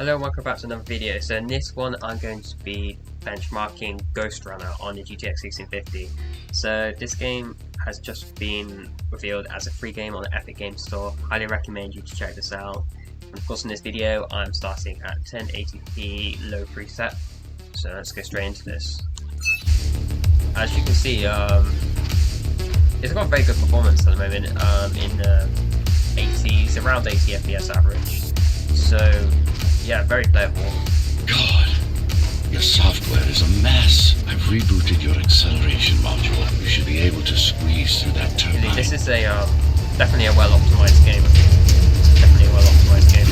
Hello and welcome back to another video. So in this one I'm going to be benchmarking Ghostrunner on the GTX 1650. So this game has just been revealed as a free game on the Epic Games Store. Highly recommend you to check this out. And of course in this video I'm starting at 1080p low preset. So let's go straight into this. As you can see, it's got very good performance at the moment, in the 80s, around 80 FPS average. So yeah, very playable. God, your software is a mess. I've rebooted your acceleration module. You should be able to squeeze through that turbine. This is a definitely a well-optimized game. Definitely a well-optimized game.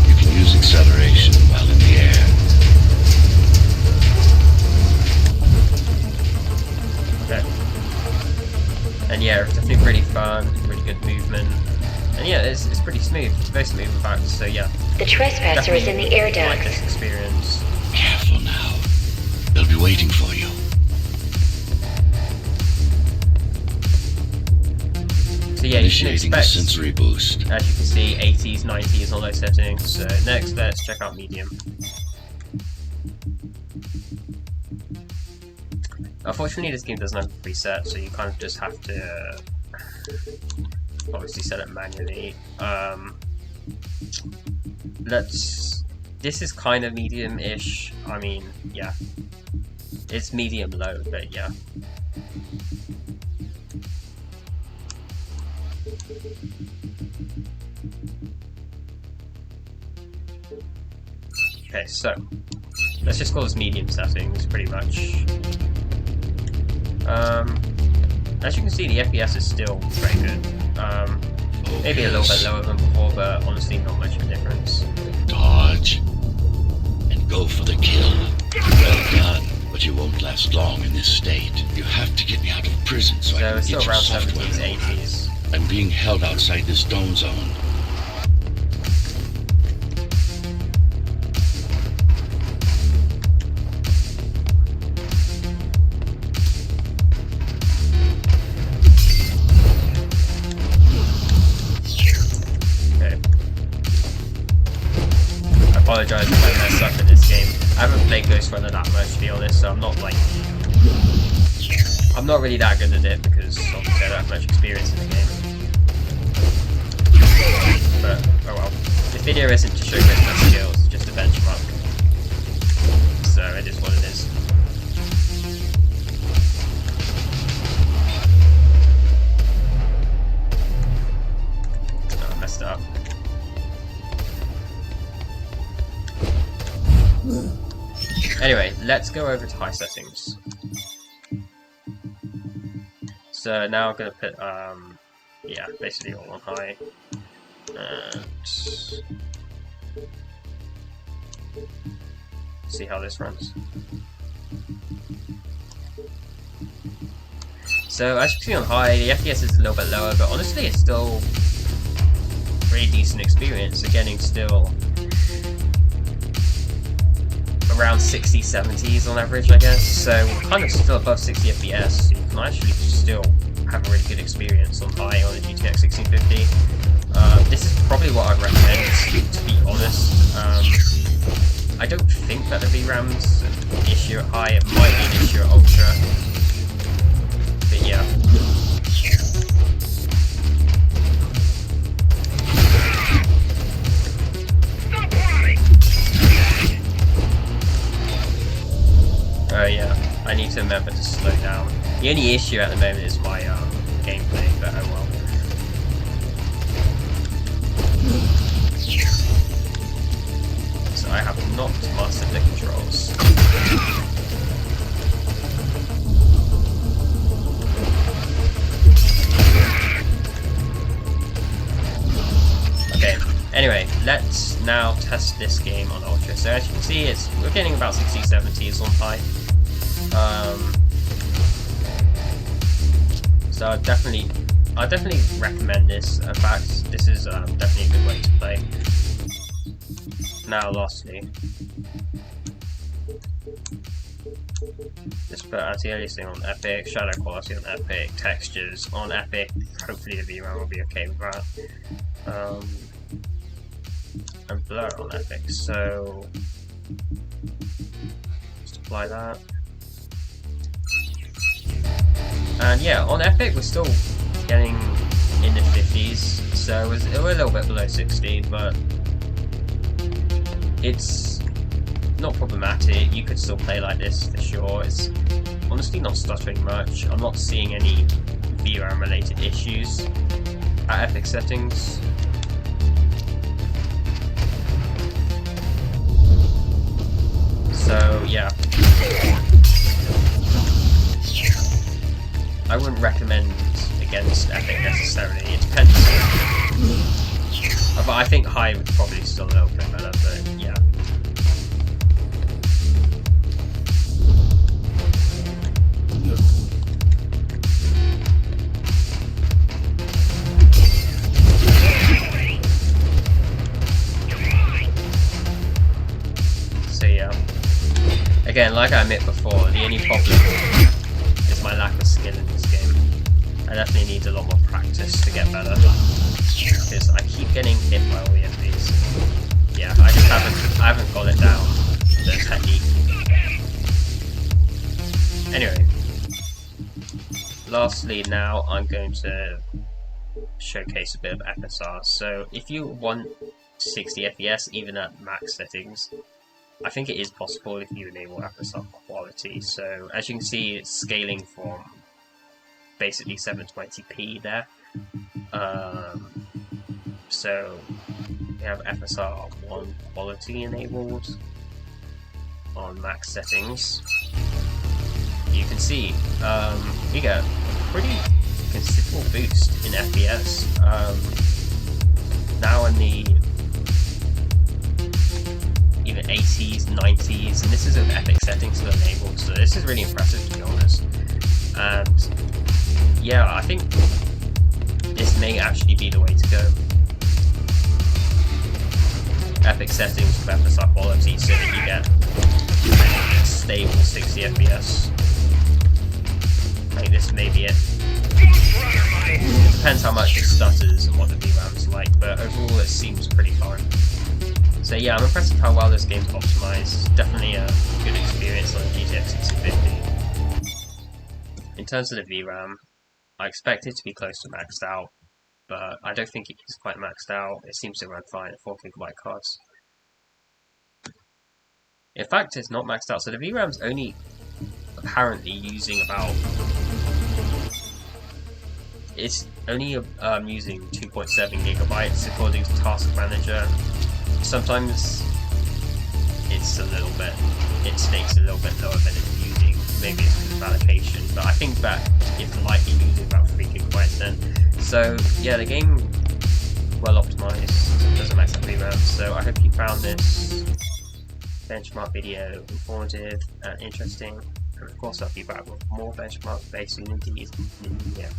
You can use acceleration while in the air. Okay. And yeah, it's definitely pretty fun, really good movement. And yeah, it's pretty smooth, very smooth in fact, so yeah. The trespasser is in the air duct. Like this experience. Careful now. They'll be waiting for you. So yeah, you can Initiating the expect, sensory boost. as you can see, 80s, 90s on those settings. So next, let's check out medium. Unfortunately, this game doesn't have a preset, so you kind of just have to obviously set it manually. This is kind of medium-ish. I mean, yeah, it's medium-low, but yeah. Okay, so let's just call this medium settings, pretty much. As you can see, the FPS is still very good. Maybe a little bit lower than before, but honestly not much of a difference. Dodge. And go for the kill. Well done, but you won't last long in this state. You have to get me out of prison so I can it's get still your around software 70s, in order. 80s. I'm being held outside this dome zone. I apologise if I messed up in this game. I haven't played Ghostrunner that much, to be honest, so I'm not really that good at it because obviously I don't have much experience in the game. But oh well. This video isn't to showcase my skills, it's just a benchmark. So it is what it is. Oh, I messed up. Anyway, let's go over to high settings. So now I'm gonna put yeah, basically all on high. And see how this runs. So as you can see on high, the FPS is a little bit lower, but honestly it's still a pretty decent experience. You're getting still around 60s, 70s on average, I guess. So kind of still above 60 FPS. So you can actually still have a really good experience on high on the GTX 1650. This is probably what I'd recommend, to be honest. I don't think that the VRAM's an issue at high. It might be an issue at ultra. But yeah. Oh yeah, I need to remember to slow down. The only issue at the moment is my gameplay, but oh well. So I have not mastered the controls. Okay, anyway, let's now test this game on ultra. So as you can see, we're getting about 60s, 70s on high. So I definitely recommend this. In fact, this is definitely a good way to play. Now, lastly, Just put anti-aliasing on Epic, shadow quality on Epic, textures on Epic, hopefully the VRAM will be okay with that. And blur on Epic, so just apply that. And yeah, on Epic we're still getting in the 50s, so we're a little bit below 60, but it's not problematic. You could still play like this for sure. It's honestly not stuttering much. I'm not seeing any VRAM related issues at Epic settings. So yeah, I wouldn't recommend against Epic necessarily. It depends. But I think high would probably still a little bit better, but yeah. So yeah. Again, like I admit before, the only problem is my lack of skill in this game. I definitely need a lot more practice to get better, because I keep getting hit by all the enemies. Yeah, I just haven't got it down, the technique. Anyway, lastly now I'm going to showcase a bit of FSR. So if you want 60 FPS even at max settings, I think it is possible if you enable FSR quality. So as you can see, it's scaling from basically 720p there. So we have FSR 1 quality enabled on max settings. You can see we get a pretty considerable boost in FPS. Now in the even 80s, 90s, and this is an Epic settings still enabled, so this is really impressive to be honest. And yeah, I think this may actually be the way to go. Epic settings with FSR quality so that you get stable 60 FPS. I think this may be it. It depends how much it stutters and what the VRAM is like, but overall it seems pretty fine. So yeah, I'm impressed with how well this game's optimized. Definitely a good experience on GTX 1650. In terms of the VRAM, I expect it to be close to maxed out, but I don't think it is quite maxed out. It seems to run fine at 4GB cards. In fact, it's not maxed out, so the VRAM's only apparently using about... It's only using 2.7GB according to Task Manager. Sometimes it's a little bit, it stays a little bit lower than it's using. Maybe it's because of allocation, but I think that it's likely using about 3GB then. So yeah, the game well optimized, doesn't max out VRAM. So I hope you found this benchmark video informative and interesting. And of course I'll be back with more benchmarks based soon indeed. Yeah.